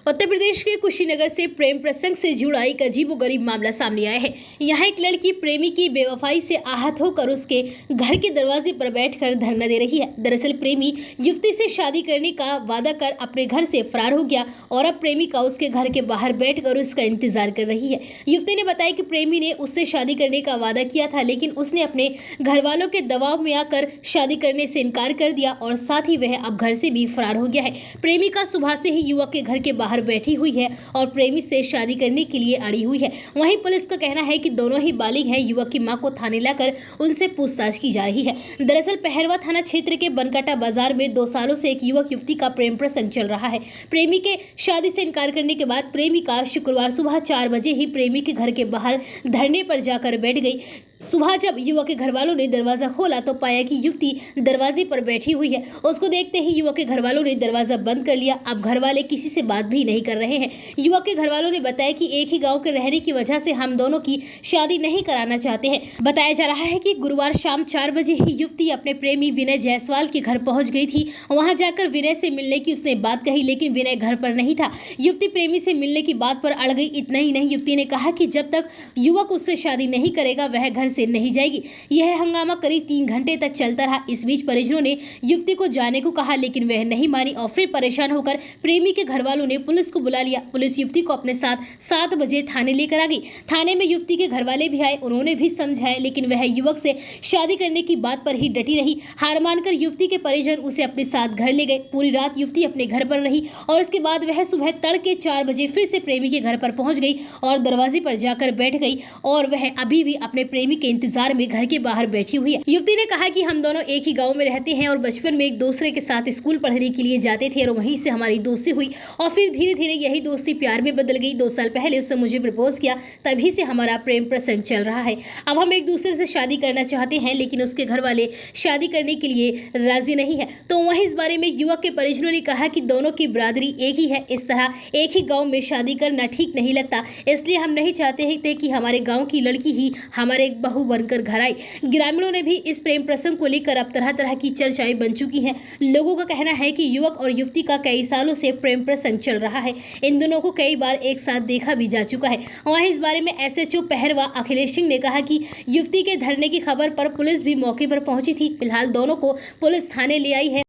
उत्तर प्रदेश के कुशीनगर से प्रेम प्रसंग से जुड़ा एक अजीबोगरीब मामला सामने आया है। यहाँ एक लड़की प्रेमी की बेवफाई से आहत होकर उसके घर के दरवाजे पर बैठकर धरना दे रही है। दरअसल प्रेमी युवती से शादी करने का वादा कर अपने घर से फरार हो गया और अब प्रेमिका उसके घर के बाहर बैठकर उसका इंतजार कर रही है। युवती ने बताया कि प्रेमी ने उससे शादी करने का वादा किया था, लेकिन उसने अपने घर वालों के दबाव में आकर शादी करने से इनकार कर दिया और साथ ही वह अब घर से भी फरार हो गया है। प्रेमिका सुबह से ही युवक के घर के बाहर बैठी हुई है और प्रेमी से शादी करने के लिए अड़ी हुई है। वहीं पुलिस का कहना है कि दोनों ही बालिग हैं। युवक की मां को थाने लाकर उनसे पूछताछ की जा रही है। दरअसल पहरवा थाना क्षेत्र के बनकाटा बाजार में 2 सालों से एक युवक युवती का प्रेम प्रसंग चल रहा है। प्रेमी के शादी से इनकार करने के बाद प्रेमिका शुक्रवार सुबह 4 बजे ही प्रेमी के घर के बाहर धरने पर जाकर बैठ गई। सुबह जब युवक के घर वालों ने दरवाजा खोला तो पाया कि युवती दरवाजे पर बैठी हुई है। उसको देखते ही युवक के घर वालों ने दरवाजा बंद कर लिया। अब घर वाले किसी से बात भी नहीं कर रहे हैं। युवक के घर वालों ने बताया कि एक ही गांव के रहने की वजह से हम दोनों की शादी नहीं कराना चाहते हैं। बताया जा रहा है कि गुरुवार शाम 4 बजे ही युवती अपने प्रेमी विनय जायसवाल के घर पहुंच गई थी। वहां जाकर विनय से मिलने की उसने बात कही, लेकिन विनय घर पर नहीं था। युवती प्रेमी से मिलने की बात पर अड़ गई। इतना ही नहीं, युवती ने कहा कि जब तक युवक उससे शादी नहीं करेगा वह घर से नहीं जाएगी। यह हंगामा करीब 3 घंटे तक चलता रहा। इस बीच परिजनों ने युवती को जाने को कहा, लेकिन वह नहीं मानी और फिर परेशान होकर प्रेमी के घर वालों ने पुलिस को बुला लिया। पुलिस युवती को अपने साथ 7 बजे थाने लेकर आ गई। थाने में युवती के घर वाले भी आए, उन्होंने भी समझाया, लेकिन वह युवक से शादी करने की बात पर ही डटी रही। हार मानकर युवती के परिजन उसे अपने साथ घर ले गए। पूरी रात युवती अपने घर पर रही और उसके बाद वह सुबह तड़के 4 बजे फिर से प्रेमी के घर पर पहुंच गई और दरवाजे पर जाकर बैठ गई और वह अभी भी अपने प्रेमी के इंतजार में घर के बाहर बैठी हुई है। युवती ने कहा कि हम दोनों एक ही गांव में रहते हैं और बचपन में एक दूसरे के साथ स्कूल पढ़ने के लिए जाते थे और वहीं से हमारी दोस्ती हुई और फिर धीरे धीरे यही दोस्ती प्यार में बदल गई। 2 साल पहले उसने मुझे प्रपोज किया, तभी से हमारा प्रेम प्रसंग चल रहा है। अब हम एक दूसरे से शादी करना चाहते हैं, लेकिन उसके घर वाले शादी करने के लिए राजी नहीं है। तो वहीं इस बारे में युवक के परिजनों ने कहा कि दोनों की बिरादरी एक ही है, इस तरह एक ही गाँव में शादी करना ठीक नहीं लगता, इसलिए हम नहीं चाहते थे कि हमारे गाँव की लड़की ही हमारे बहू बनकर घर आए। ग्रामीणों ने भी इस प्रेम प्रसंग को लेकर अब तरह तरह की चर्चाएं बन चुकी हैं। लोगों का कहना है कि युवक और युवती का कई सालों से प्रेम प्रसंग चल रहा है। इन दोनों को कई बार एक साथ देखा भी जा चुका है। वहीं इस बारे में एसएचओ पहरवा अखिलेश सिंह ने कहा कि युवती के धरने की खबर पर पुलिस भी मौके पर पहुंची थी। फिलहाल दोनों को पुलिस थाने ले आई है।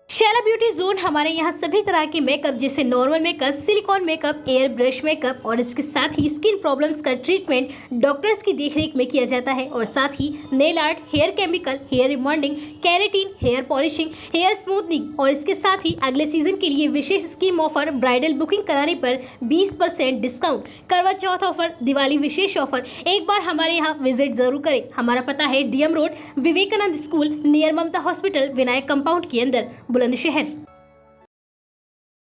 शैला ब्यूटी जोन हमारे यहाँ सभी तरह के मेकअप जैसे normal makeup, silicone makeup, air brush makeup और इसके साथ ही स्किन प्रॉब्लम्स का ट्रीटमेंट डॉक्टर्स की देखरेख में किया जाता है और साथ ही nail art, hair chemical, hair rebonding, keratin, hair polishing, hair smoothening और इसके साथ ही अगले सीजन के लिए विशेष स्कीम ऑफर, ब्राइडल बुकिंग कराने पर 20% डिस्काउंट, करवा चौथ ऑफर, दिवाली विशेष ऑफर। एक बार हमारे यहाँ विजिट जरूर करें। हमारा पता है DM road, Vivekananda school near Mamta hospital, Vinayak compound के अंदर, बुलंदशहर।